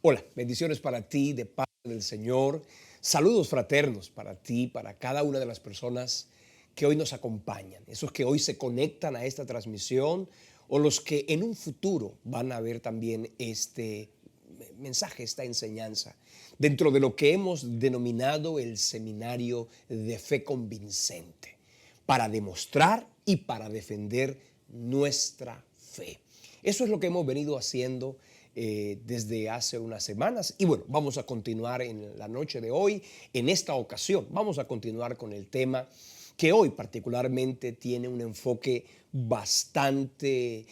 Hola, bendiciones para ti de parte del Señor. Saludos fraternos para ti, para cada una de las personas que hoy nos acompañan, esos que hoy se conectan a esta transmisión o los que en un futuro van a ver también este mensaje, esta enseñanza, dentro de lo que hemos denominado el seminario de fe convincente, para demostrar y para defender nuestra fe. Eso es lo que hemos venido haciendo desde hace unas semanas. Y bueno, vamos a continuar en la noche de hoy. En esta ocasión vamos a continuar con el tema que hoy particularmente tiene un enfoque bastante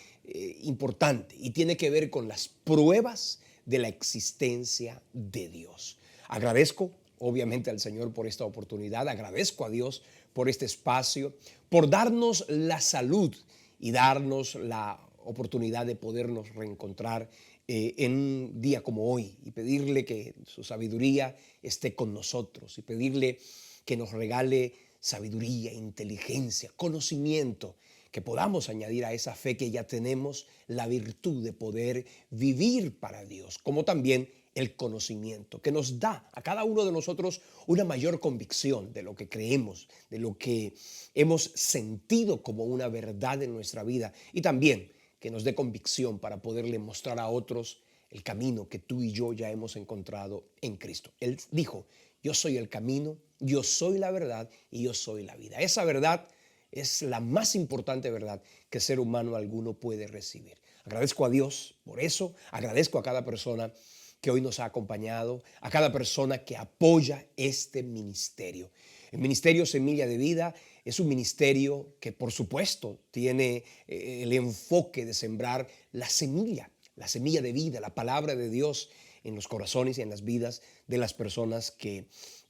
importante y tiene que ver con las pruebas de la existencia de Dios. Agradezco obviamente al Señor por esta oportunidad, agradezco a Dios por este espacio, por darnos la salud y darnos la oportunidad de podernos reencontrar en un día como hoy y pedirle que su sabiduría esté con nosotros y pedirle que nos regale sabiduría, inteligencia, conocimiento, que podamos añadir a esa fe que ya tenemos la virtud de poder vivir para Dios, como también el conocimiento que nos da a cada uno de nosotros una mayor convicción de lo que creemos, de lo que hemos sentido como una verdad en nuestra vida y también que nos dé convicción para poderle mostrar a otros el camino que tú y yo ya hemos encontrado en Cristo. Él dijo, yo soy el camino, yo soy la verdad y yo soy la vida. Esa verdad es la más importante verdad que ser humano alguno puede recibir. Agradezco a Dios por eso, agradezco a cada persona que hoy nos ha acompañado, a cada persona que apoya este ministerio. El Ministerio Semilla de Vida es un ministerio que por supuesto tiene el enfoque de sembrar la semilla de vida, la palabra de Dios en los corazones y en las vidas de las personas que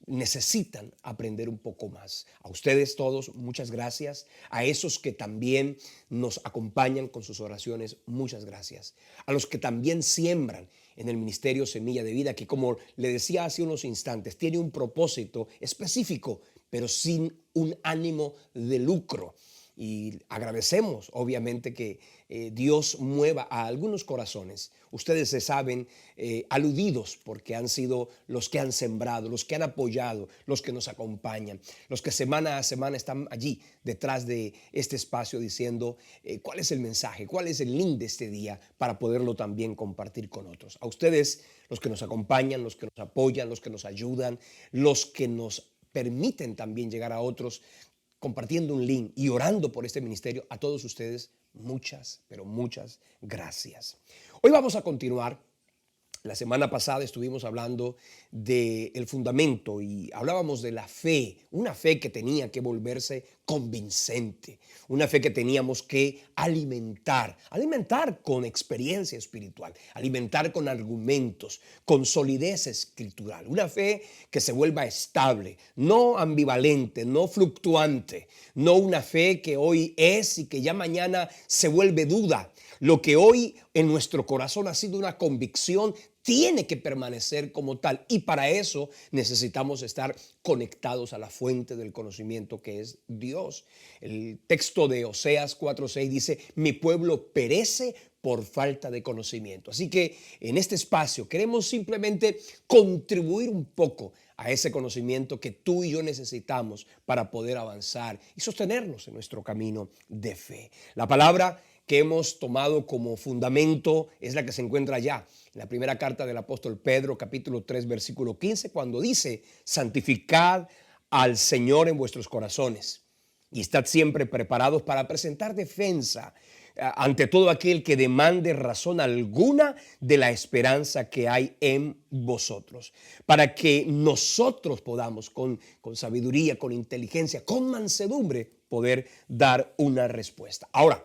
necesitan aprender un poco más. A ustedes todos, muchas gracias. A esos que también nos acompañan con sus oraciones, muchas gracias. A los que también siembran en el Ministerio Semilla de Vida, que como le decía hace unos instantes, tiene un propósito específico, pero sin un ánimo de lucro. Y agradecemos, obviamente, que Dios mueva a algunos corazones. Ustedes se saben aludidos porque han sido los que han sembrado, los que han apoyado, los que nos acompañan, los que semana a semana están allí detrás de este espacio diciendo cuál es el mensaje, cuál es el link de este día para poderlo también compartir con otros. A ustedes, los que nos acompañan, los que nos apoyan, los que nos ayudan, los que nos permiten también llegar a otros compartiendo un link y orando por este ministerio, a todos ustedes muchas, pero muchas gracias. Hoy vamos a continuar. La semana pasada estuvimos hablando del fundamento y hablábamos de la fe, una fe que tenía que volverse convincente, una fe que teníamos que alimentar con experiencia espiritual, alimentar con argumentos, con solidez escritural, una fe que se vuelva estable, no ambivalente, no fluctuante, no una fe que hoy es y que ya mañana se vuelve duda. Lo que hoy en nuestro corazón ha sido una convicción tiene que permanecer como tal y para eso necesitamos estar conectados a la fuente del conocimiento que es Dios. El texto de Oseas 4:6 dice, mi pueblo perece por falta de conocimiento. Así que en este espacio queremos simplemente contribuir un poco a ese conocimiento que tú y yo necesitamos para poder avanzar y sostenernos en nuestro camino de fe. La palabra que hemos tomado como fundamento es la que se encuentra allá en la primera carta del apóstol Pedro, capítulo 3, versículo 15, cuando dice, santificad al Señor en vuestros corazones y estad siempre preparados para presentar defensa ante todo aquel que demande razón alguna de la esperanza que hay en vosotros, para que nosotros podamos con sabiduría, con inteligencia, con mansedumbre, poder dar una respuesta. Ahora,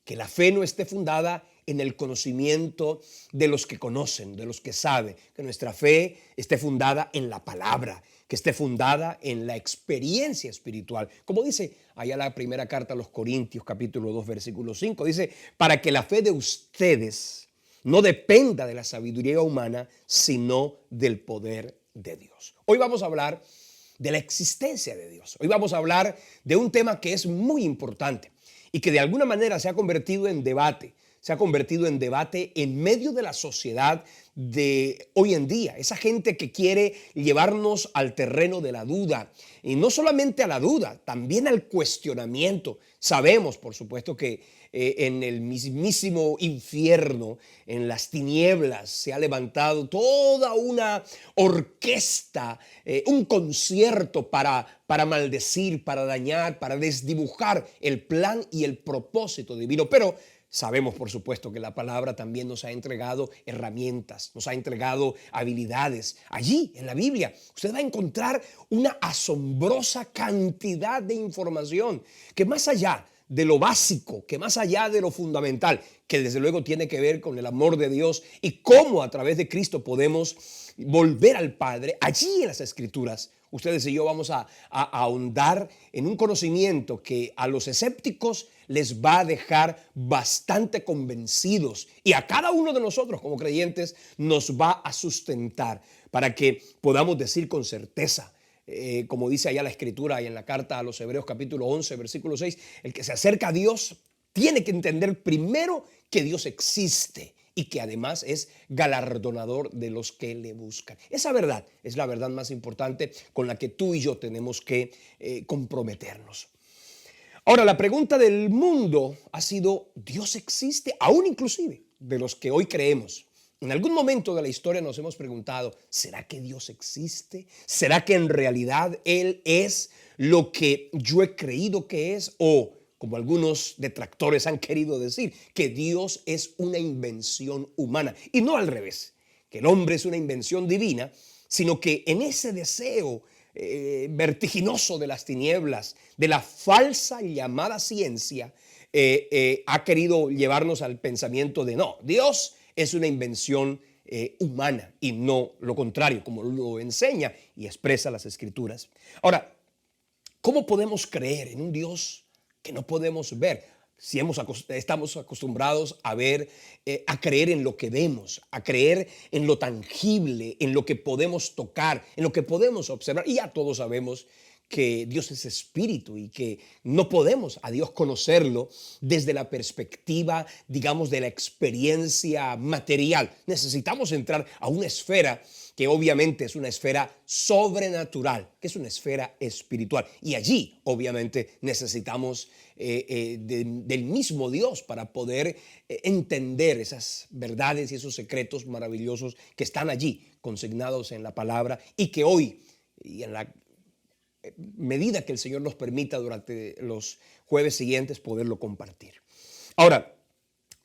que la fe no esté fundada en el conocimiento de los que conocen, de los que saben, que nuestra fe esté fundada en la palabra, que esté fundada en la experiencia espiritual. Como dice allá la primera carta a los Corintios, capítulo 2, versículo 5, dice, para que la fe de ustedes no dependa de la sabiduría humana, sino del poder de Dios. Hoy vamos a hablar de la existencia de Dios. Hoy vamos a hablar de un tema que es muy importante y que de alguna manera se ha convertido en debate, se ha convertido en debate en medio de la sociedad de hoy en día. Esa gente que quiere llevarnos al terreno de la duda. Y no solamente a la duda, también al cuestionamiento. Sabemos, por supuesto, que en el mismísimo infierno, en las tinieblas, se ha levantado toda una orquesta, un concierto para maldecir, para dañar, para desdibujar el plan y el propósito divino. Pero sabemos, por supuesto, que la palabra también nos ha entregado herramientas, nos ha entregado habilidades. Allí, en la Biblia, usted va a encontrar una asombrosa cantidad de información que más allá de lo básico, que más allá de lo fundamental, que desde luego tiene que ver con el amor de Dios y cómo a través de Cristo podemos volver al Padre, allí en las Escrituras, ustedes y yo vamos a ahondar en un conocimiento que a los escépticos les va a dejar bastante convencidos y a cada uno de nosotros como creyentes nos va a sustentar para que podamos decir con certeza, como dice allá la Escritura y en la carta a los Hebreos capítulo 11 versículo 6, el que se acerca a Dios tiene que entender primero que Dios existe y que además es galardonador de los que le buscan. Esa verdad es la verdad más importante con la que tú y yo tenemos que comprometernos. Ahora, la pregunta del mundo ha sido, ¿Dios existe? Aún inclusive de los que hoy creemos. En algún momento de la historia nos hemos preguntado, ¿será que Dios existe? ¿Será que en realidad Él es lo que yo he creído que es? O, como algunos detractores han querido decir, que Dios es una invención humana. Y no al revés, que el hombre es una invención divina, sino que en ese deseo vertiginoso de las tinieblas, de la falsa llamada ciencia, ha querido llevarnos al pensamiento de no, Dios es una invención humana y no lo contrario, como lo enseña y expresa las Escrituras. Ahora, ¿cómo podemos creer en un Dios que no podemos ver? Si estamos acostumbrados a ver, a creer en lo que vemos, a creer en lo tangible, en lo que podemos tocar, en lo que podemos observar. Y ya todos sabemos que Dios es espíritu y que no podemos a Dios conocerlo desde la perspectiva, digamos, de la experiencia material. Necesitamos entrar a una esfera que obviamente es una esfera sobrenatural, que es una esfera espiritual. Y allí, obviamente, necesitamos del mismo Dios para poder entender esas verdades y esos secretos maravillosos que están allí, consignados en la palabra y que hoy, y en la medida que el Señor nos permita durante los jueves siguientes, poderlo compartir. Ahora,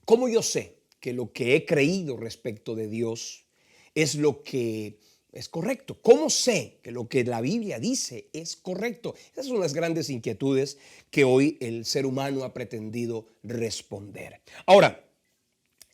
¿cómo yo sé que lo que he creído respecto de Dios es lo que es correcto? ¿Cómo sé que lo que la Biblia dice es correcto? Esas son las grandes inquietudes que hoy el ser humano ha pretendido responder. Ahora,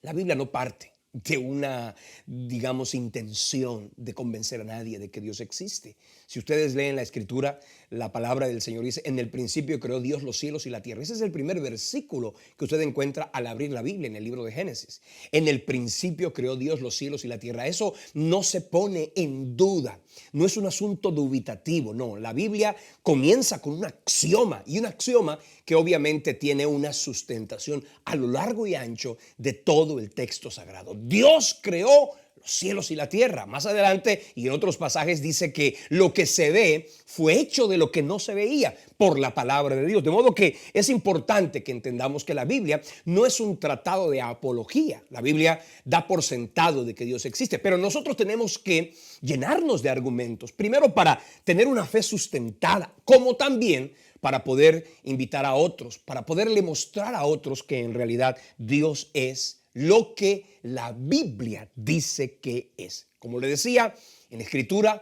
la Biblia no parte de una, digamos, intención de convencer a nadie de que Dios existe. Si ustedes leen la Escritura, la palabra del Señor dice, en el principio creó Dios los cielos y la tierra. Ese es el primer versículo que usted encuentra al abrir la Biblia en el libro de Génesis. En el principio creó Dios los cielos y la tierra. Eso no se pone en duda. No es un asunto dubitativo, no. La Biblia comienza con un axioma y un axioma que obviamente tiene una sustentación a lo largo y ancho de todo el texto sagrado. Dios creó los cielos y la tierra. Más adelante y en otros pasajes dice que lo que se ve fue hecho de lo que no se veía por la palabra de Dios. De modo que es importante que entendamos que la Biblia no es un tratado de apología. La Biblia da por sentado de que Dios existe, pero nosotros tenemos que llenarnos de argumentos. Primero para tener una fe sustentada, como también para poder invitar a otros, para poderle mostrar a otros que en realidad Dios es lo que la Biblia dice que es. Como le decía, en la Escritura,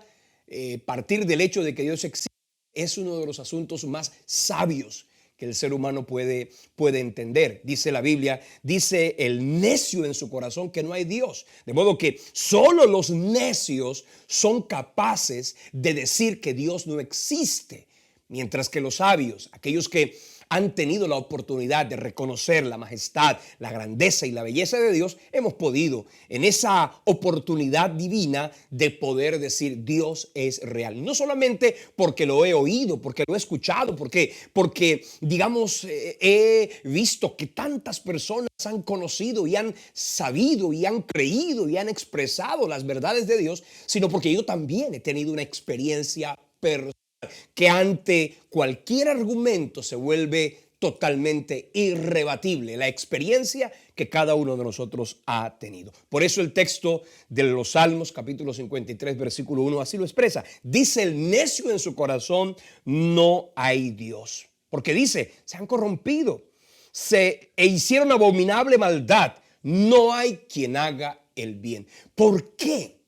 partir del hecho de que Dios existe es uno de los asuntos más sabios que el ser humano puede entender. Dice la Biblia, dice el necio en su corazón que no hay Dios. De modo que solo los necios son capaces de decir que Dios no existe. Mientras que los sabios, aquellos que han tenido la oportunidad de reconocer la majestad, la grandeza y la belleza de Dios, hemos podido en esa oportunidad divina de poder decir Dios es real. No solamente porque lo he oído, porque lo he escuchado, porque digamos, he visto que tantas personas han conocido y han sabido y han creído y han expresado las verdades de Dios, sino porque yo también he tenido una experiencia personal que ante cualquier argumento se vuelve totalmente irrebatible la experiencia que cada uno de nosotros ha tenido. Por eso el texto de los Salmos, capítulo 53, versículo 1, así lo expresa. Dice: el necio en su corazón, no hay Dios. Porque dice, se han corrompido, e hicieron abominable maldad. No hay quien haga el bien. ¿Por qué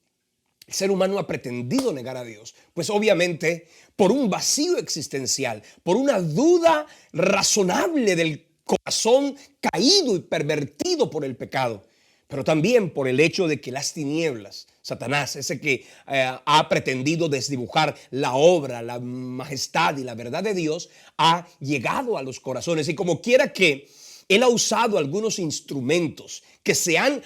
el ser humano ha pretendido negar a Dios? Pues obviamente por un vacío existencial, por una duda razonable del corazón caído y pervertido por el pecado, pero también por el hecho de que las tinieblas, Satanás, ese que ha pretendido desdibujar la obra, la majestad y la verdad de Dios, ha llegado a los corazones, y como quiera que él ha usado algunos instrumentos que se han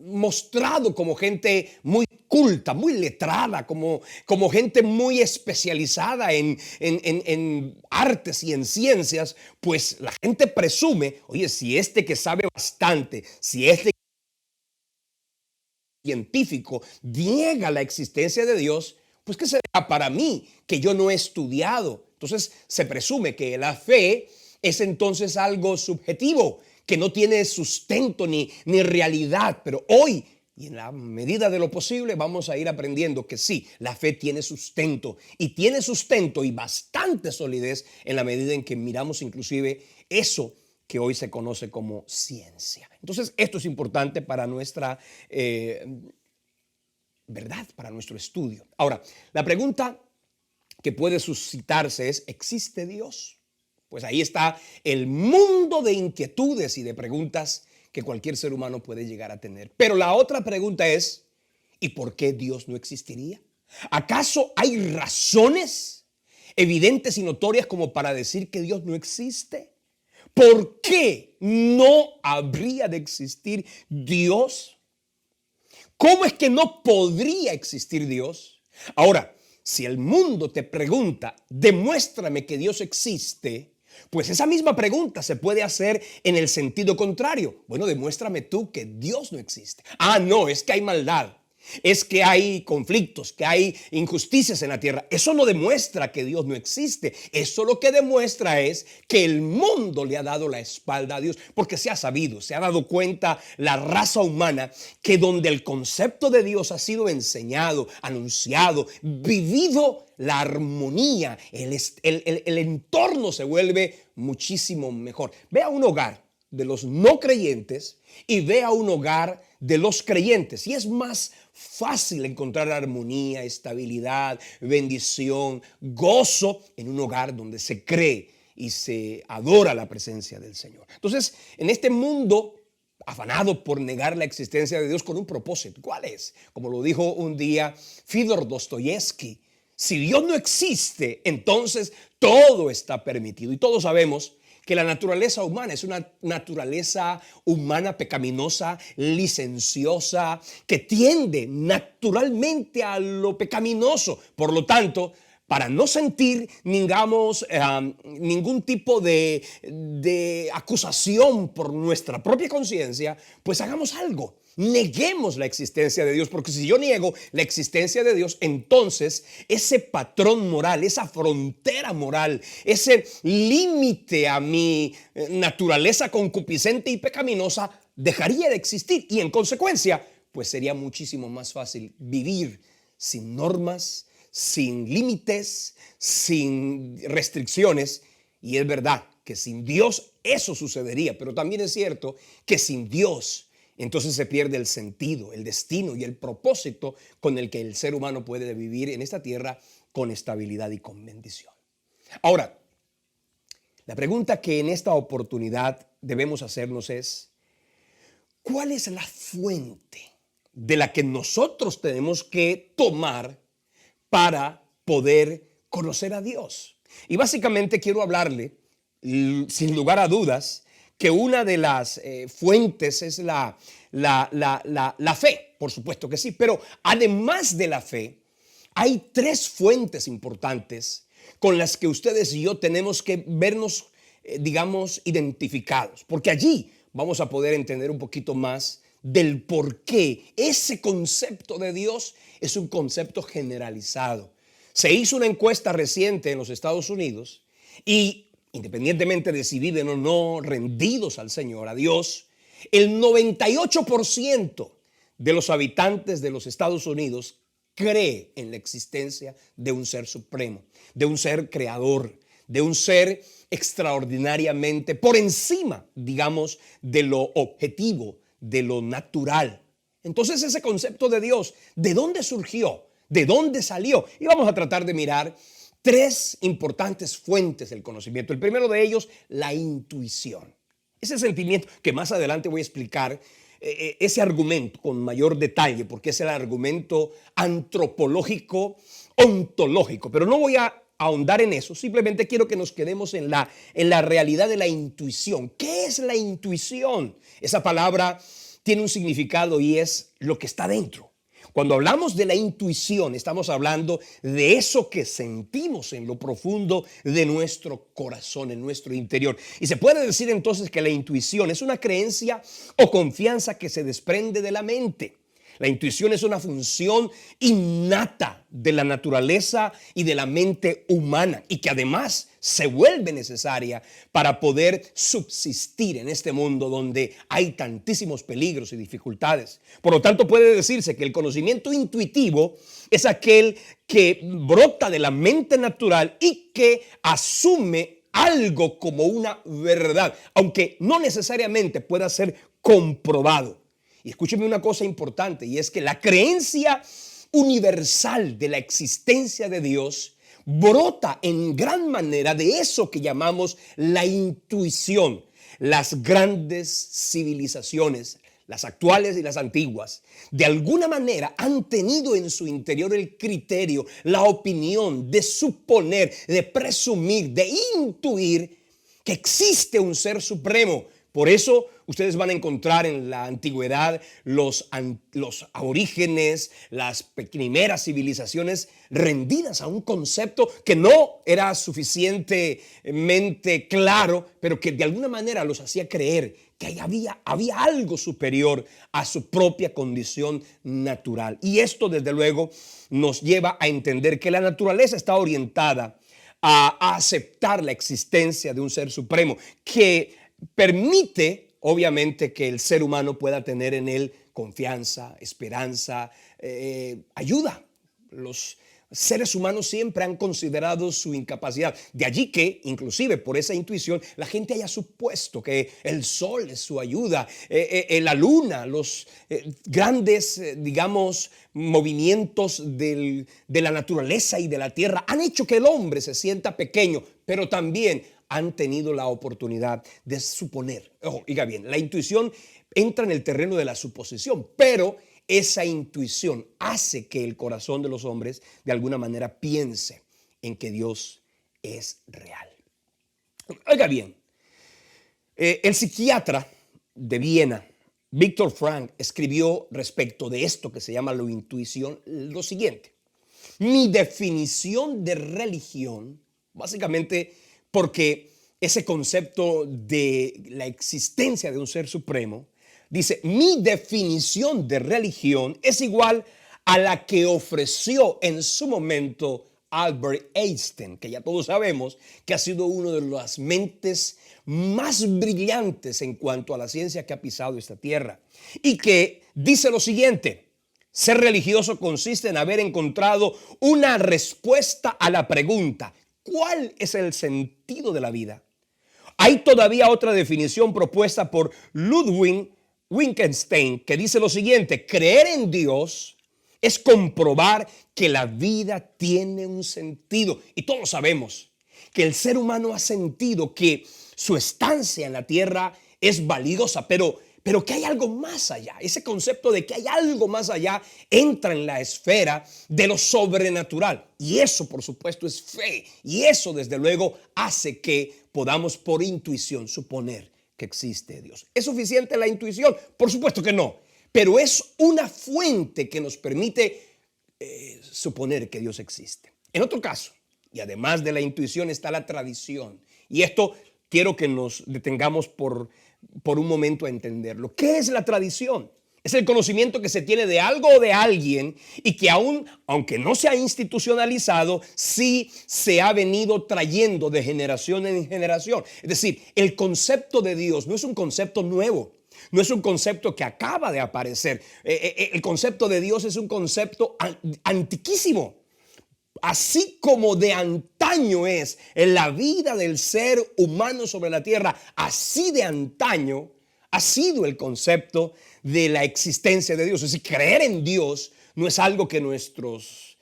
mostrado como gente muy culta, muy letrada, como gente muy especializada en artes y en ciencias, pues la gente presume, oye, si este que sabe bastante, si este científico niega la existencia de Dios, pues ¿qué será para mí que yo no he estudiado? Entonces se presume que la fe es entonces algo subjetivo, que no tiene sustento ni realidad. Pero hoy, y en la medida de lo posible, vamos a ir aprendiendo que sí, la fe tiene sustento, y tiene sustento y bastante solidez en la medida en que miramos inclusive eso que hoy se conoce como ciencia. Entonces, esto es importante para nuestra verdad, para nuestro estudio. Ahora, la pregunta que puede suscitarse es: ¿existe Dios? Pues ahí está el mundo de inquietudes y de preguntas que cualquier ser humano puede llegar a tener. Pero la otra pregunta es: ¿y por qué Dios no existiría? ¿Acaso hay razones evidentes y notorias como para decir que Dios no existe? ¿Por qué no habría de existir Dios? ¿Cómo es que no podría existir Dios? Ahora, si el mundo te pregunta, demuéstrame que Dios existe, pues esa misma pregunta se puede hacer en el sentido contrario. Bueno, demuéstrame tú que Dios no existe. Ah, no, es que hay maldad, es que hay conflictos, que hay injusticias en la tierra. Eso no demuestra que Dios no existe. Eso lo que demuestra es que el mundo le ha dado la espalda a Dios, porque se ha sabido, se ha dado cuenta la raza humana que donde el concepto de Dios ha sido enseñado, anunciado, vivido, la armonía, el entorno se vuelve muchísimo mejor. Ve a un hogar de los no creyentes y ve a un hogar de los creyentes, y es más fácil encontrar armonía, estabilidad, bendición, gozo en un hogar donde se cree y se adora la presencia del Señor. Entonces, en este mundo afanado por negar la existencia de Dios con un propósito, ¿cuál es? Como lo dijo un día Fyodor Dostoyevsky: si Dios no existe, entonces todo está permitido. Y todos sabemos que la naturaleza humana es una naturaleza humana pecaminosa, licenciosa, que tiende naturalmente a lo pecaminoso. Por lo tanto, para no sentir, digamos, ningún tipo de acusación por nuestra propia conciencia, pues hagamos algo. Neguemos la existencia de Dios, porque si yo niego la existencia de Dios, entonces ese patrón moral, esa frontera moral, ese límite a mi naturaleza concupiscente y pecaminosa dejaría de existir, y en consecuencia, pues sería muchísimo más fácil vivir sin normas, sin límites, sin restricciones. Y es verdad que sin Dios eso sucedería, pero también es cierto que sin Dios entonces se pierde el sentido, el destino y el propósito con el que el ser humano puede vivir en esta tierra con estabilidad y con bendición. Ahora, la pregunta que en esta oportunidad debemos hacernos es: ¿cuál es la fuente de la que nosotros tenemos que tomar para poder conocer a Dios? Y básicamente quiero hablarle sin lugar a dudas, que una de las fuentes es la fe, por supuesto que sí, pero además de la fe, hay tres fuentes importantes con las que ustedes y yo tenemos que vernos, digamos, identificados, porque allí vamos a poder entender un poquito más del por qué ese concepto de Dios es un concepto generalizado. Se hizo una encuesta reciente en los Estados Unidos y independientemente de si viven o no rendidos al Señor, a Dios, el 98% de los habitantes de los Estados Unidos cree en la existencia de un ser supremo, de un ser creador, de un ser extraordinariamente por encima, digamos, de lo objetivo, de lo natural. Entonces ese concepto de Dios, ¿de dónde surgió? ¿De dónde salió? Y vamos a tratar de mirar tres importantes fuentes del conocimiento. El primero de ellos, la intuición. Ese sentimiento que más adelante voy a explicar, ese argumento con mayor detalle, porque es el argumento antropológico, ontológico. Pero no voy a ahondar en eso, simplemente quiero que nos quedemos en la realidad de la intuición. ¿Qué es la intuición? Esa palabra tiene un significado y es lo que está dentro. Cuando hablamos de la intuición, estamos hablando de eso que sentimos en lo profundo de nuestro corazón, en nuestro interior. Y se puede decir entonces que la intuición es una creencia o confianza que se desprende de la mente. La intuición es una función innata de la naturaleza y de la mente humana y que además se vuelve necesaria para poder subsistir en este mundo donde hay tantísimos peligros y dificultades. Por lo tanto, puede decirse que el conocimiento intuitivo es aquel que brota de la mente natural y que asume algo como una verdad, aunque no necesariamente pueda ser comprobado. Y escúcheme una cosa importante, y es que la creencia universal de la existencia de Dios brota en gran manera de eso que llamamos la intuición. Las grandes civilizaciones, las actuales y las antiguas, de alguna manera han tenido en su interior el criterio, la opinión de suponer, de presumir, de intuir que existe un ser supremo. Por eso ustedes van a encontrar en la antigüedad los aborígenes, las primeras civilizaciones rendidas a un concepto que no era suficientemente claro, pero que de alguna manera los hacía creer que había algo superior a su propia condición natural. Y esto desde luego nos lleva a entender que la naturaleza está orientada a aceptar la existencia de un ser supremo que permite, obviamente, que el ser humano pueda tener en él confianza, esperanza, ayuda. Los seres humanos siempre han considerado su incapacidad. De allí que, inclusive por esa intuición, la gente haya supuesto que el sol es su ayuda, la luna, los grandes, digamos, movimientos de la naturaleza y de la tierra han hecho que el hombre se sienta pequeño, pero también han tenido la oportunidad de suponer. Oiga bien, la intuición entra en el terreno de la suposición, pero esa intuición hace que el corazón de los hombres de alguna manera piense en que Dios es real. Oiga bien, el psiquiatra de Viena, Viktor Frankl, escribió respecto de esto que se llama la intuición lo siguiente: mi definición de religión, básicamente porque ese concepto de la existencia de un ser supremo, dice, mi definición de religión es igual a la que ofreció en su momento Albert Einstein, que ya todos sabemos que ha sido uno de las mentes más brillantes en cuanto a la ciencia que ha pisado esta tierra, y que dice lo siguiente: ser religioso consiste en haber encontrado una respuesta a la pregunta, ¿cuál es el sentido de la vida? Hay todavía otra definición propuesta por Ludwig Wittgenstein que dice lo siguiente: creer en Dios es comprobar que la vida tiene un sentido. Y todos sabemos que el ser humano ha sentido que su estancia en la tierra es valiosa, pero pero que hay algo más allá. Ese concepto de que hay algo más allá entra en la esfera de lo sobrenatural. Y eso, por supuesto, es fe. Y eso, desde luego, hace que podamos por intuición suponer que existe Dios. ¿Es suficiente la intuición? Por supuesto que no. Pero es una fuente que nos permite suponer que Dios existe. En otro caso, y además de la intuición, está la tradición. Y esto quiero que nos detengamos por un momento a entenderlo. ¿Qué es la tradición? Es el conocimiento que se tiene de algo o de alguien y que aunque no se ha institucionalizado, sí se ha venido trayendo de generación en generación. Es decir, el concepto de Dios no es un concepto nuevo. No es un concepto que acaba de aparecer. El concepto de Dios es un concepto antiquísimo. Así como de antaño es en la vida del ser humano sobre la tierra, así de antaño ha sido el concepto de la existencia de Dios. Es decir, creer en Dios no es algo que nuestros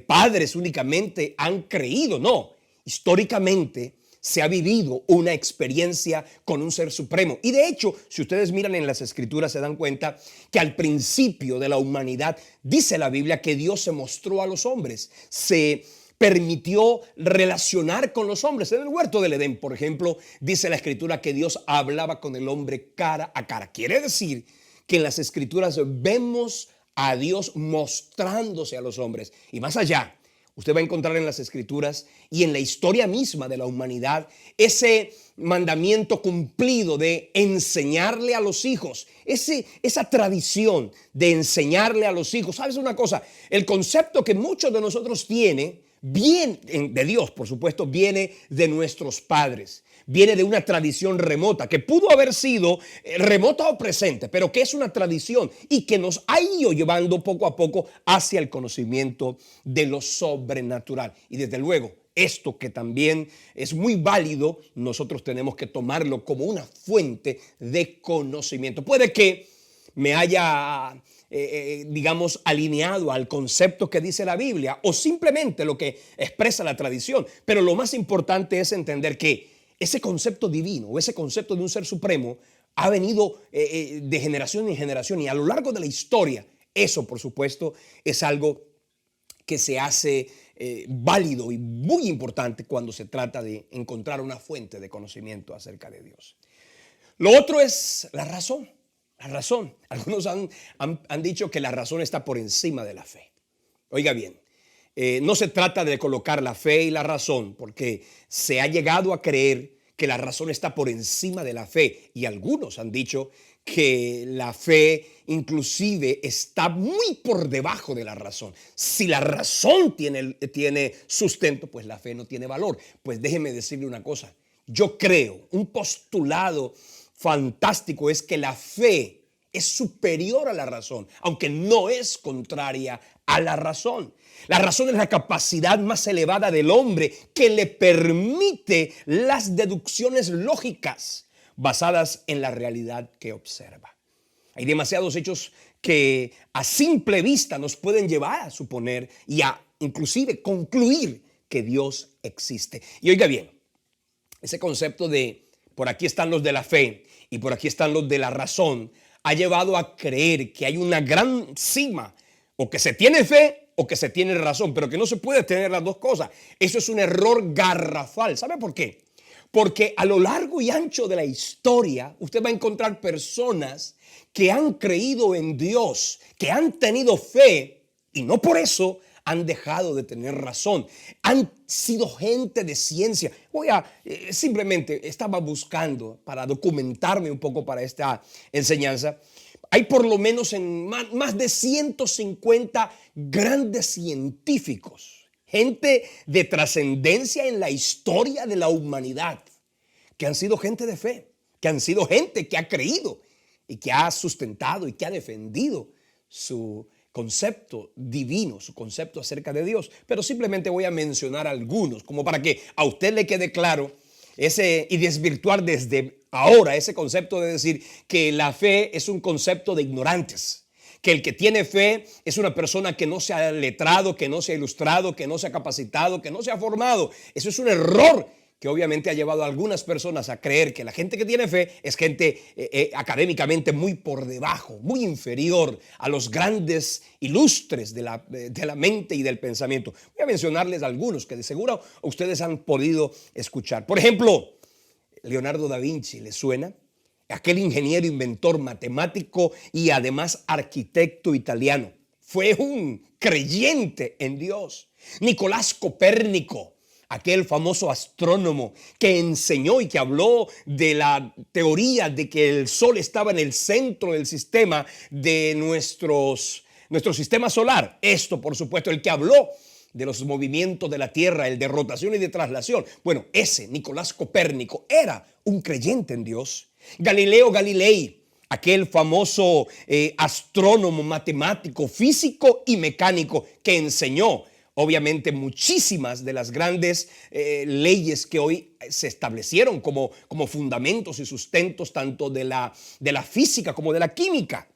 padres únicamente han creído, no. Históricamente se ha vivido una experiencia con un ser supremo. Y de hecho, si ustedes miran en las escrituras, se dan cuenta que al principio de la humanidad, dice la Biblia que Dios se mostró a los hombres, se permitió relacionar con los hombres. En el huerto del Edén, por ejemplo, dice la escritura que Dios hablaba con el hombre cara a cara. Quiere decir que en las escrituras vemos a Dios mostrándose a los hombres. Y más allá, usted va a encontrar en las escrituras y en la historia misma de la humanidad ese mandamiento cumplido de enseñarle a los hijos, esa tradición de enseñarle a los hijos. ¿Sabes una cosa? El concepto que muchos de nosotros tienen, bien de Dios, por supuesto, viene de nuestros padres. Viene de una tradición remota que pudo haber sido remota o presente, pero que es una tradición y que nos ha ido llevando poco a poco hacia el conocimiento de lo sobrenatural. Y desde luego, esto que también es muy válido, nosotros tenemos que tomarlo como una fuente de conocimiento. Puede que me haya digamos, alineado al concepto que dice la Biblia o simplemente lo que expresa la tradición. Pero lo más importante es entender que ese concepto divino o ese concepto de un ser supremo ha venido de generación en generación y a lo largo de la historia. Eso, por supuesto, es algo que se hace válido y muy importante cuando se trata de encontrar una fuente de conocimiento acerca de Dios. Lo otro es la razón. La razón. Algunos han dicho que la razón está por encima de la fe. Oiga bien, no se trata de colocar la fe y la razón, porque se ha llegado a creer que la razón está por encima de la fe. Y algunos han dicho que la fe inclusive está muy por debajo de la razón. Si la razón tiene sustento, pues la fe no tiene valor. Pues déjeme decirle una cosa. Yo creo, un postulado fantástico es que la fe es superior a la razón, aunque no es contraria a la razón. La razón es la capacidad más elevada del hombre que le permite las deducciones lógicas basadas en la realidad que observa. Hay demasiados hechos que a simple vista nos pueden llevar a suponer y a inclusive concluir que Dios existe. Y oiga bien, ese concepto de por aquí están los de la fe y por aquí están los de la razón ha llevado a creer que hay una gran cima, o que se tiene fe o que se tiene razón, pero que no se puede tener las dos cosas. Eso es un error garrafal. ¿Sabe por qué? Porque a lo largo y ancho de la historia usted va a encontrar personas que han creído en Dios, que han tenido fe y no por eso han dejado de tener razón. Han sido gente de ciencia. Simplemente estaba buscando para documentarme un poco para esta enseñanza. Hay por lo menos más de 150 grandes científicos, gente de trascendencia en la historia de la humanidad, que han sido gente de fe, que han sido gente que ha creído y que ha sustentado y que ha defendido su concepto divino, su concepto acerca de Dios. Pero simplemente voy a mencionar algunos, como para que a usted le quede claro y desvirtuar desde ahora ese concepto de decir que la fe es un concepto de ignorantes, que el que tiene fe es una persona que no se ha letrado, que no se ha ilustrado, que no se ha capacitado, que no se ha formado. Eso es un error que obviamente ha llevado a algunas personas a creer que la gente que tiene fe es gente académicamente muy por debajo, muy inferior a los grandes ilustres de la mente y del pensamiento. Voy a mencionarles algunos que de seguro ustedes han podido escuchar. Por ejemplo, Leonardo da Vinci, ¿les suena? Aquel ingeniero, inventor, matemático y además arquitecto italiano. Fue un creyente en Dios. Nicolás Copérnico, aquel famoso astrónomo que enseñó y que habló de la teoría de que el Sol estaba en el centro del sistema de nuestro sistema solar. Esto, por supuesto, el que habló de los movimientos de la Tierra, el de rotación y de traslación. Bueno, ese Nicolás Copérnico era un creyente en Dios. Galileo Galilei, aquel famoso astrónomo, matemático, físico y mecánico que enseñó obviamente muchísimas de las grandes leyes que hoy se establecieron como fundamentos y sustentos tanto de la física como de la química.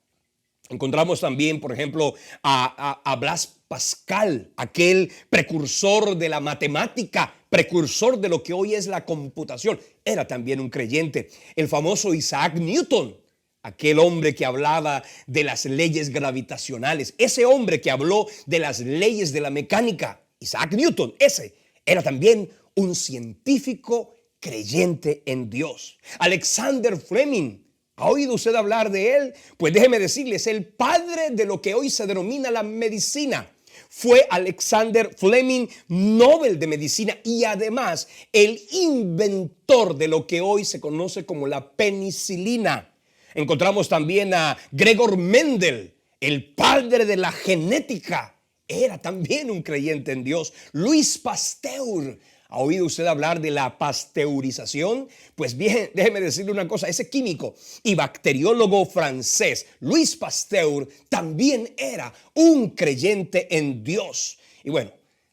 Encontramos también, por ejemplo, a Blas Pascal, aquel precursor de la matemática, precursor de lo que hoy es la computación. Era también un creyente. El famoso Isaac Newton, aquel hombre que hablaba de las leyes gravitacionales. Ese hombre que habló de las leyes de la mecánica, Isaac Newton, ese era también un científico creyente en Dios. Alexander Fleming, ¿ha oído usted hablar de él? Pues déjeme decirle, es el padre de lo que hoy se denomina la medicina. Fue Alexander Fleming Nobel de Medicina y además el inventor de lo que hoy se conoce como la penicilina. Encontramos también a Gregor Mendel, el padre de la genética. Era también un creyente en Dios. Louis Pasteur. ¿Ha oído usted hablar de la pasteurización? Pues bien, déjeme decirle una cosa, ese químico y bacteriólogo francés, Louis Pasteur, también era un creyente en Dios. Y bueno,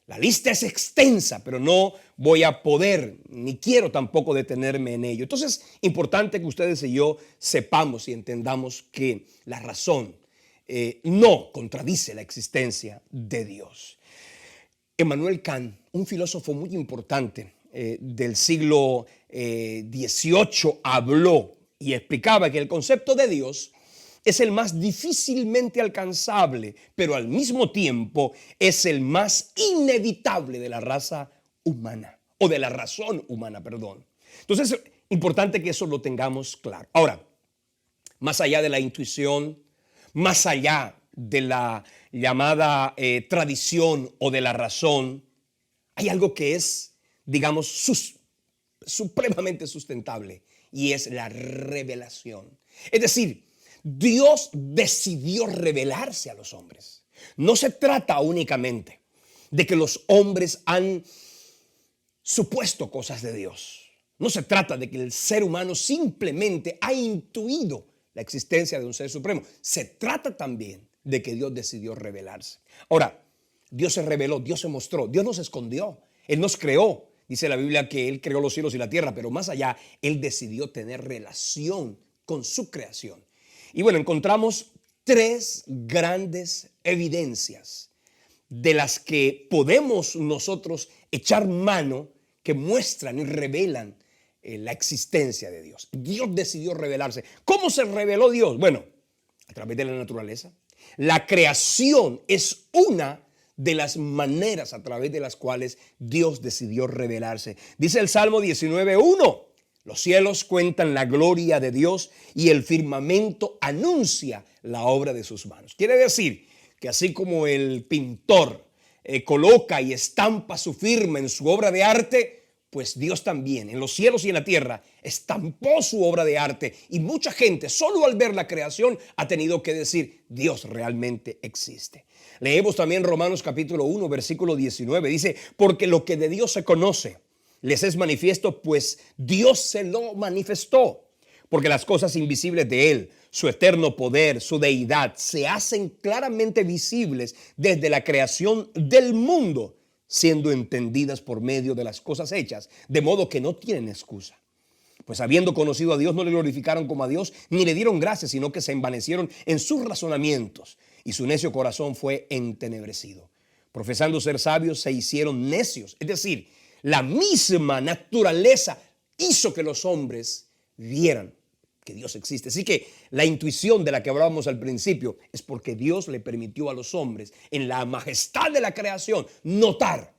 la lista es extensa, pero no voy a poder, ni quiero tampoco detenerme en ello. Entonces, importante que ustedes y yo sepamos y entendamos que la razón no contradice la existencia de Dios. Immanuel Kant, un filósofo muy importante del siglo XVIII, habló y explicaba que el concepto de Dios es el más difícilmente alcanzable, pero al mismo tiempo es el más inevitable de la raza humana, o de la razón humana, perdón. Entonces, es importante que eso lo tengamos claro. Ahora, más allá de la intuición, más allá de la llamada tradición o de la razón, hay algo que es, digamos, supremamente sustentable y es la revelación. Es decir, Dios decidió revelarse a los hombres. No se trata únicamente de que los hombres han supuesto cosas de Dios. No se trata de que el ser humano simplemente ha intuido la existencia de un ser supremo. Se trata también de que Dios decidió revelarse. Ahora, Dios se reveló, Dios se mostró, Dios nos escondió, Él nos creó. Dice la Biblia que Él creó los cielos y la tierra, pero más allá, Él decidió tener relación con su creación. Y bueno, encontramos tres grandes evidencias de las que podemos nosotros echar mano que muestran y revelan la existencia de Dios. Dios decidió revelarse. ¿Cómo se reveló Dios? Bueno, a través de la naturaleza. La creación es una de las maneras a través de las cuales Dios decidió revelarse. Dice el Salmo 19:1, los cielos cuentan la gloria de Dios y el firmamento anuncia la obra de sus manos. Quiere decir que así como el pintor coloca y estampa su firma en su obra de arte, pues Dios también en los cielos y en la tierra estampó su obra de arte, y mucha gente solo al ver la creación ha tenido que decir: Dios realmente existe. Leemos también Romanos capítulo 1 versículo 19, dice: porque lo que de Dios se conoce les es manifiesto, pues Dios se lo manifestó. Porque las cosas invisibles de Él, su eterno poder, su deidad, se hacen claramente visibles desde la creación del mundo, siendo entendidas por medio de las cosas hechas, de modo que no tienen excusa. Pues habiendo conocido a Dios, no le glorificaron como a Dios, ni le dieron gracias, sino que se envanecieron en sus razonamientos, y su necio corazón fue entenebrecido. Profesando ser sabios, se hicieron necios. Es decir, La misma naturaleza hizo que los hombres vieran que Dios existe. Así que la intuición de la que hablábamos al principio es porque Dios le permitió a los hombres, en la majestad de la creación, notar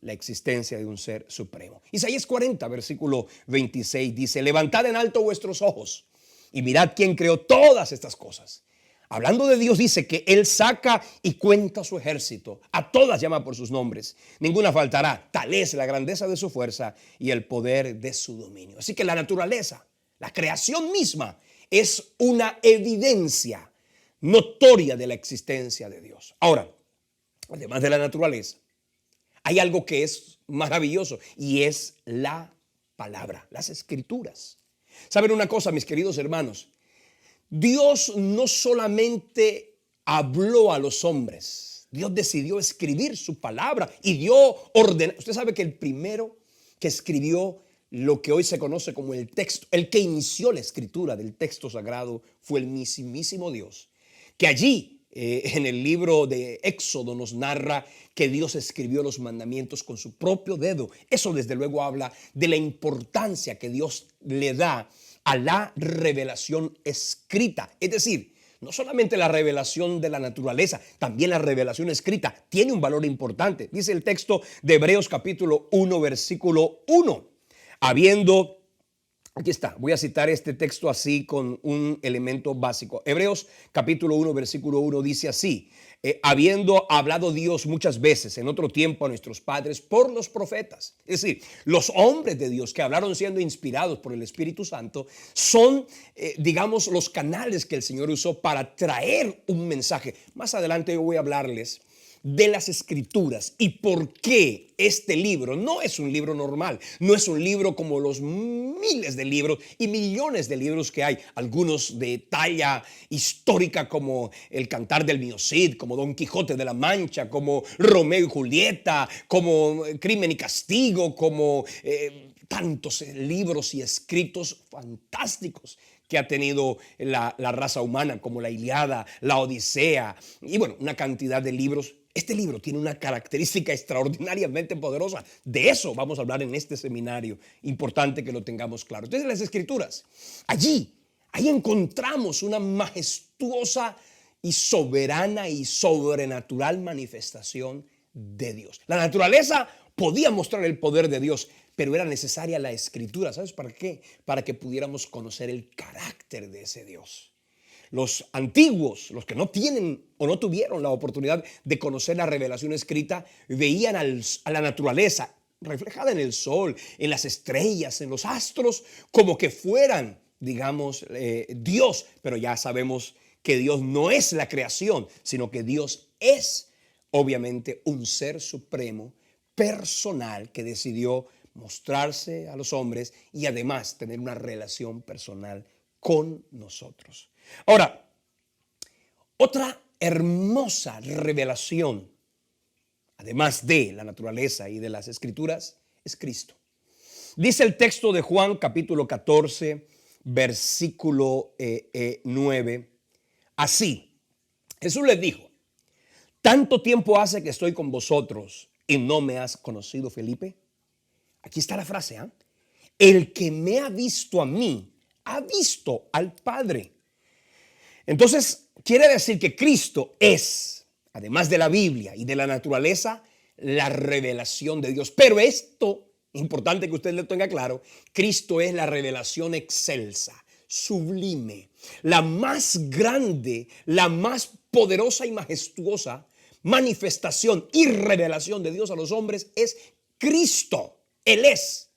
la existencia de un ser supremo. Isaías 40, versículo 26 dice: levantad en alto vuestros ojos y mirad quién creó todas estas cosas. Hablando de Dios, dice que Él saca y cuenta su ejército. A todas llama por sus nombres. Ninguna faltará. Tal es la grandeza de su fuerza y el poder de su dominio. Así que la naturaleza, la creación misma, es una evidencia notoria de la existencia de Dios. Ahora, además de la naturaleza, hay algo que es maravilloso y es la palabra, las escrituras. ¿Saben una cosa, mis queridos hermanos? Dios no solamente habló a los hombres, Dios decidió escribir su palabra y dio orden. Usted sabe que el primero que escribió lo que hoy se conoce como el texto, el que inició la escritura del texto sagrado, fue el mismísimo Dios, que allí en el libro de Éxodo nos narra que Dios escribió los mandamientos con su propio dedo. Eso desde luego habla de la importancia que Dios le da a la revelación escrita. Es decir, no solamente la revelación de la naturaleza, también la revelación escrita tiene un valor importante. Dice el texto de Hebreos capítulo 1, versículo 1. Aquí está, voy a citar este texto así con un elemento básico. Hebreos capítulo 1, versículo 1 dice así: habiendo hablado Dios muchas veces en otro tiempo a nuestros padres por los profetas. Es decir, los hombres de Dios que hablaron siendo inspirados por el Espíritu Santo son, digamos, los canales que el Señor usó para traer un mensaje. Más adelante yo voy a hablarles de las escrituras y por qué este libro no es un libro normal, no es un libro como los miles de libros y millones de libros que hay, algunos de talla histórica como el Cantar del Mío Cid, como Don Quijote de la Mancha, como Romeo y Julieta, como Crimen y Castigo, como tantos libros y escritos fantásticos que ha tenido la raza humana, como la Ilíada, la Odisea y bueno, una cantidad de libros. Este libro tiene una característica extraordinariamente poderosa. De eso vamos a hablar en este seminario. Importante que lo tengamos claro. Entonces, las escrituras, ahí encontramos una majestuosa y soberana y sobrenatural manifestación de Dios. La naturaleza podía mostrar el poder de Dios, pero era necesaria la escritura. ¿Sabes para qué? Para que pudiéramos conocer el carácter de ese Dios. Los antiguos, los que no tienen o no tuvieron la oportunidad de conocer la revelación escrita, veían a la naturaleza reflejada en el sol, en las estrellas, en los astros, como que fueran, digamos, Dios. Pero ya sabemos que Dios no es la creación, sino que Dios es, obviamente, un ser supremo, personal, que decidió mostrarse a los hombres y además tener una relación personal con nosotros. Ahora, otra hermosa revelación, además de la naturaleza y de las escrituras, es Cristo. Dice el texto de Juan capítulo 14, versículo 9, así, Jesús les dijo: ¿tanto tiempo hace que estoy con vosotros y no me has conocido, Felipe? Aquí está la frase, ¿eh? El que me ha visto a mí, ha visto al Padre. Entonces, quiere decir que Cristo es, además de la Biblia y de la naturaleza, la revelación de Dios. Pero esto, importante que usted lo tenga claro, Cristo es la revelación excelsa, sublime, la más grande, la más poderosa y majestuosa manifestación y revelación de Dios a los hombres es Cristo. Él es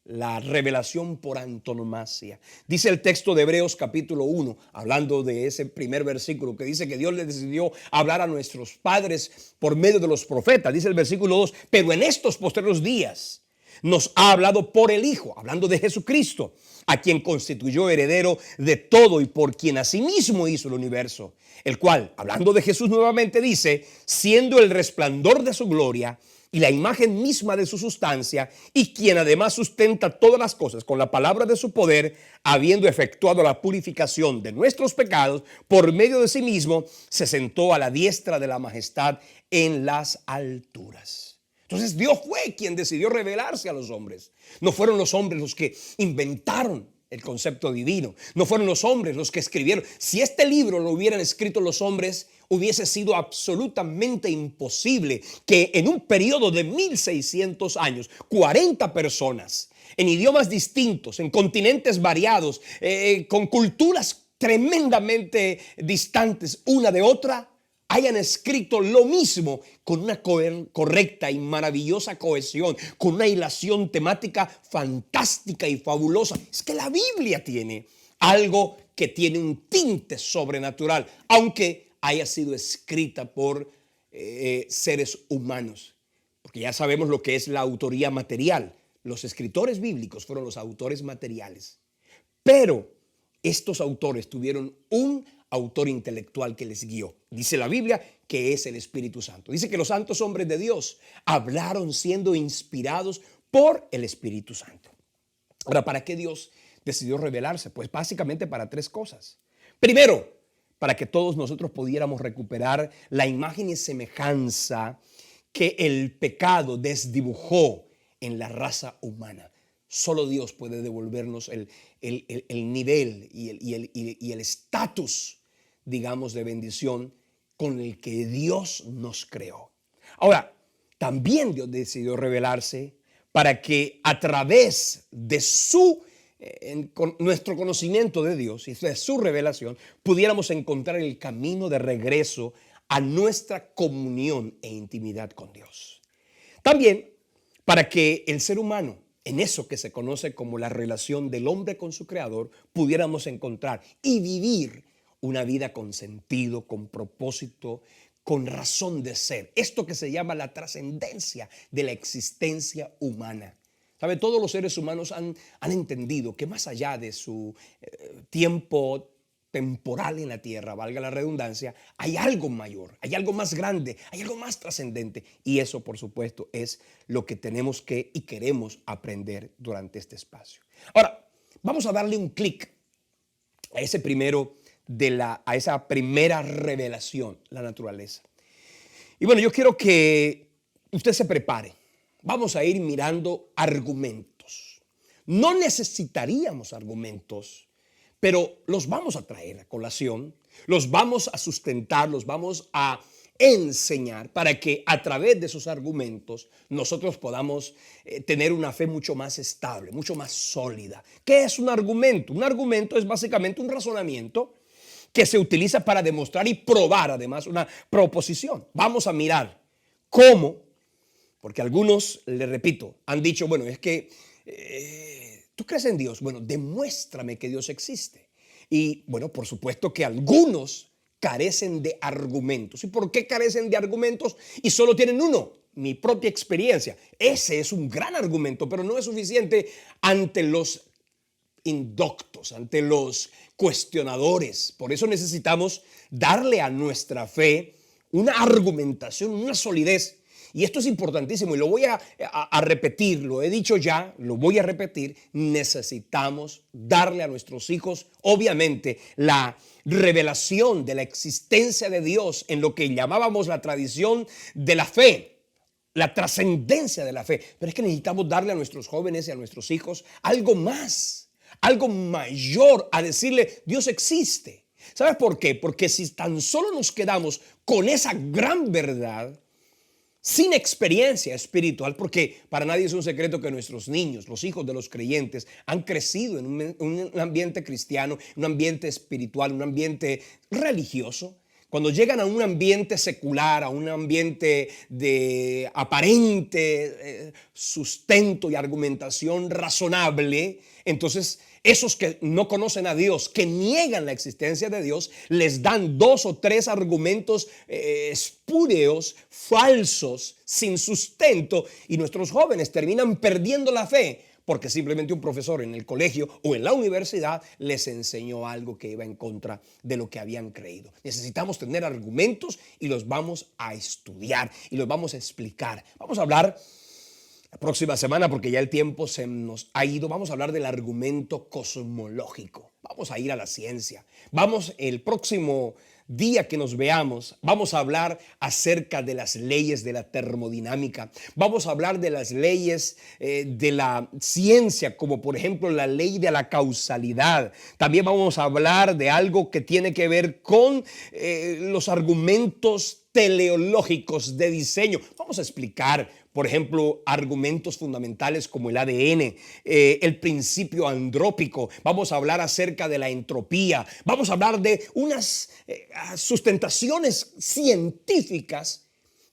la revelación por antonomasia. Dice el texto de Hebreos capítulo 1, hablando de ese primer versículo que dice que Dios le decidió hablar a nuestros padres por medio de los profetas. Dice el versículo 2, pero en estos postreros días nos ha hablado por el Hijo, hablando de Jesucristo, a quien constituyó heredero de todo y por quien asimismo hizo el universo, el cual, hablando de Jesús nuevamente, dice, siendo el resplandor de su gloria y la imagen misma de su sustancia, y quien además sustenta todas las cosas con la palabra de su poder, habiendo efectuado la purificación de nuestros pecados por medio de sí mismo, se sentó a la diestra de la majestad en las alturas. Entonces Dios fue quien decidió revelarse a los hombres. No fueron los hombres los que inventaron el concepto divino. No fueron los hombres los que escribieron. Si este libro lo hubieran escrito los hombres, hubiese sido absolutamente imposible que en un periodo de 1600 años, 40 personas en idiomas distintos, en continentes variados, con culturas tremendamente distantes una de otra, hayan escrito lo mismo con una correcta y maravillosa cohesión, con una hilación temática fantástica y fabulosa. Es que la Biblia tiene algo que tiene un tinte sobrenatural, aunque haya sido escrita por seres humanos, porque ya sabemos lo que es la autoría material. Los escritores bíblicos fueron los autores materiales, pero estos autores tuvieron un autor intelectual que les guió. Dice la Biblia que es el Espíritu Santo. Dice que los santos hombres de Dios hablaron siendo inspirados por el Espíritu Santo. Ahora, ¿para qué Dios decidió revelarse? Pues básicamente para tres cosas. Primero, para que todos nosotros pudiéramos recuperar la imagen y semejanza que el pecado desdibujó en la raza humana. Solo Dios puede devolvernos el nivel y el estatus, digamos, de bendición con el que Dios nos creó. Ahora, también Dios decidió revelarse para que a través de nuestro conocimiento de Dios y de su revelación pudiéramos encontrar el camino de regreso a nuestra comunión e intimidad con Dios. También para que el ser humano, en eso que se conoce como la relación del hombre con su creador, pudiéramos encontrar y vivir una vida con sentido, con propósito, con razón de ser. Esto que se llama la trascendencia de la existencia humana. ¿Sabe? Todos los seres humanos han entendido que más allá de su tiempo temporal en la tierra, valga la redundancia, hay algo mayor, hay algo más grande, hay algo más trascendente. Y eso, por supuesto, es lo que tenemos que y queremos aprender durante este espacio. Ahora, vamos a darle un clic a ese primero a esa primera revelación, la naturaleza. Y bueno, yo quiero que usted se prepare. Vamos a ir mirando argumentos. No necesitaríamos argumentos, pero los vamos a traer a colación, los vamos a sustentar, los vamos a enseñar para que a través de esos argumentos nosotros podamos tener una fe mucho más estable, mucho más sólida. ¿Qué es un argumento? Un argumento es básicamente un razonamiento que se utiliza para demostrar y probar además una proposición. Vamos a mirar cómo, porque algunos, le repito, han dicho, bueno, es que ¿tú crees en Dios? Bueno, demuéstrame que Dios existe. Y bueno, por supuesto que algunos carecen de argumentos. ¿Y por qué carecen de argumentos? Y solo tienen uno, mi propia experiencia. Ese es un gran argumento, pero no es suficiente ante los indoctos, ante los cuestionadores. Por eso necesitamos darle a nuestra fe una argumentación, una solidez. Y esto es importantísimo y lo voy a repetir, lo he dicho ya, lo voy a repetir. Necesitamos darle a nuestros hijos, obviamente, la revelación de la existencia de Dios en lo que llamábamos la tradición de la fe, la trascendencia de la fe. Pero es que necesitamos darle a nuestros jóvenes y a nuestros hijos algo más, algo mayor, a decirle, Dios existe. ¿Sabes por qué? Porque si tan solo nos quedamos con esa gran verdad, sin experiencia espiritual, porque para nadie es un secreto que nuestros niños, los hijos de los creyentes, han crecido en un ambiente cristiano, un ambiente espiritual, un ambiente religioso. Cuando llegan a un ambiente secular, a un ambiente de aparente sustento y argumentación razonable, entonces esos que no conocen a Dios, que niegan la existencia de Dios, les dan 2 o 3 argumentos espúreos, falsos, sin sustento, y nuestros jóvenes terminan perdiendo la fe porque simplemente un profesor en el colegio o en la universidad les enseñó algo que iba en contra de lo que habían creído. Necesitamos tener argumentos y los vamos a estudiar y los vamos a explicar. Vamos a hablar la próxima semana, porque ya el tiempo se nos ha ido, vamos a hablar del argumento cosmológico. Vamos a ir a la ciencia. Vamos el próximo día que nos veamos, vamos a hablar acerca de las leyes de la termodinámica. Vamos a hablar de las leyes de la ciencia, como por ejemplo la ley de la causalidad. También vamos a hablar de algo que tiene que ver con los argumentos teleológicos de diseño. Vamos a explicar, por ejemplo, argumentos fundamentales como el ADN, el principio andrópico. Vamos a hablar acerca de la entropía. Vamos a hablar de unas sustentaciones científicas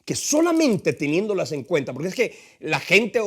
que solamente teniéndolas en cuenta, porque es que la gente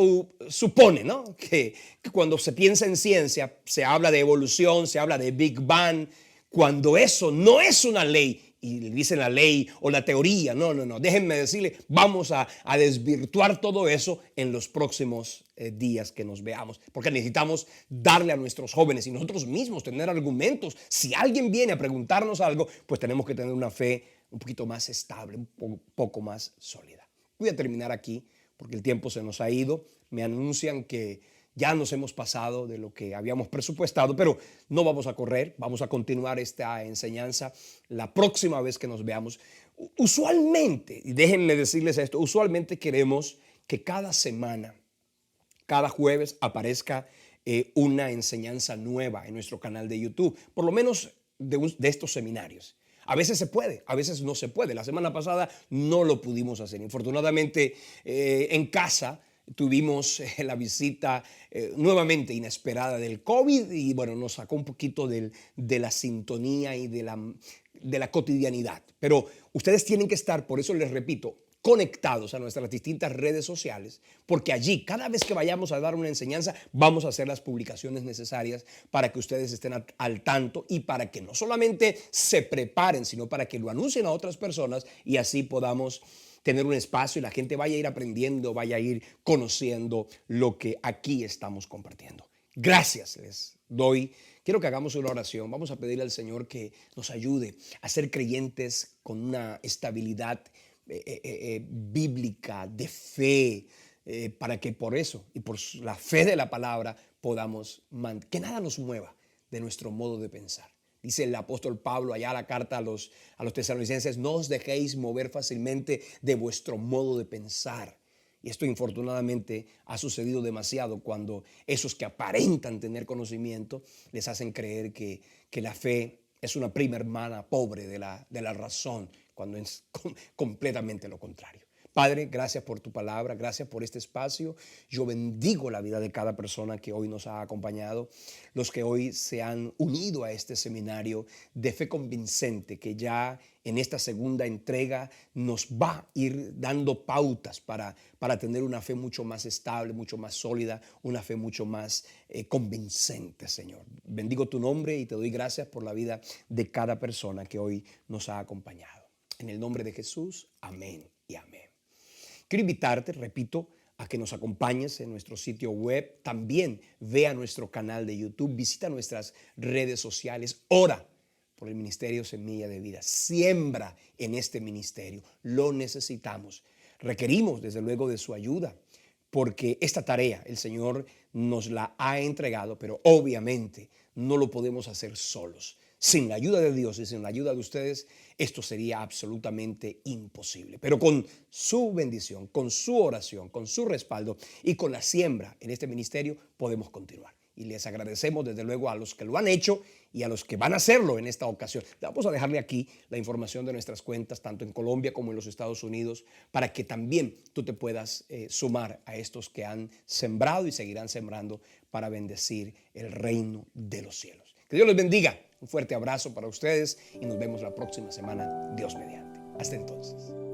supone, ¿no?, que cuando se piensa en ciencia se habla de evolución, se habla de Big Bang, cuando eso no es una ley. Y le dicen la ley o la teoría. No. Déjenme decirle, vamos a desvirtuar todo eso en los próximos días que nos veamos. Porque necesitamos darle a nuestros jóvenes y nosotros mismos tener argumentos. Si alguien viene a preguntarnos algo, pues tenemos que tener una fe un poquito más estable, un poco más sólida. Voy a terminar aquí porque el tiempo se nos ha ido. Me anuncian que ya nos hemos pasado de lo que habíamos presupuestado, pero no vamos a correr, vamos a continuar esta enseñanza la próxima vez que nos veamos. Usualmente, y déjenme decirles esto, usualmente queremos que cada semana, cada jueves aparezca una enseñanza nueva en nuestro canal de YouTube, por lo menos de estos seminarios. A veces se puede, a veces no se puede. La semana pasada no lo pudimos hacer. Infortunadamente, en casa tuvimos la visita nuevamente inesperada del COVID y bueno, nos sacó un poquito de la sintonía y de la cotidianidad. Pero ustedes tienen que estar, por eso les repito, conectados a nuestras distintas redes sociales, porque allí, cada vez que vayamos a dar una enseñanza, vamos a hacer las publicaciones necesarias para que ustedes estén al tanto y para que no solamente se preparen, sino para que lo anuncien a otras personas y así podamos tener un espacio y la gente vaya a ir aprendiendo, vaya a ir conociendo lo que aquí estamos compartiendo. Gracias les doy. Quiero que hagamos una oración. Vamos a pedirle al Señor que nos ayude a ser creyentes con una estabilidad bíblica, de fe, para que por eso y por la fe de la palabra podamos, que nada nos mueva de nuestro modo de pensar. Dice el apóstol Pablo allá la carta a los tesalonicenses, no os dejéis mover fácilmente de vuestro modo de pensar. Y esto infortunadamente ha sucedido demasiado cuando esos que aparentan tener conocimiento les hacen creer que la fe es una prima hermana pobre de la razón, cuando es completamente lo contrario. Padre, gracias por tu palabra, gracias por este espacio. Yo bendigo la vida de cada persona que hoy nos ha acompañado, los que hoy se han unido a este seminario de fe convincente que ya en esta segunda entrega nos va a ir dando pautas para tener una fe mucho más estable, mucho más sólida, una fe mucho más convincente, Señor. Bendigo tu nombre y te doy gracias por la vida de cada persona que hoy nos ha acompañado. En el nombre de Jesús, amén y amén. Quiero invitarte, repito, a que nos acompañes en nuestro sitio web. También ve a nuestro canal de YouTube, visita nuestras redes sociales, ora por el Ministerio Semilla de Vida. Siembra en este ministerio, lo necesitamos. Requerimos desde luego de su ayuda, porque esta tarea el Señor nos la ha entregado, pero obviamente no lo podemos hacer solos. Sin la ayuda de Dios y sin la ayuda de ustedes, esto sería absolutamente imposible. Pero con su bendición, con su oración, con su respaldo y con la siembra en este ministerio podemos continuar. Y les agradecemos desde luego a los que lo han hecho y a los que van a hacerlo en esta ocasión. Vamos a dejarle aquí la información de nuestras cuentas, tanto en Colombia como en los Estados Unidos, para que también tú te puedas sumar a estos que han sembrado y seguirán sembrando para bendecir el reino de los cielos. Que Dios les bendiga. Un fuerte abrazo para ustedes y nos vemos la próxima semana, Dios mediante. Hasta entonces.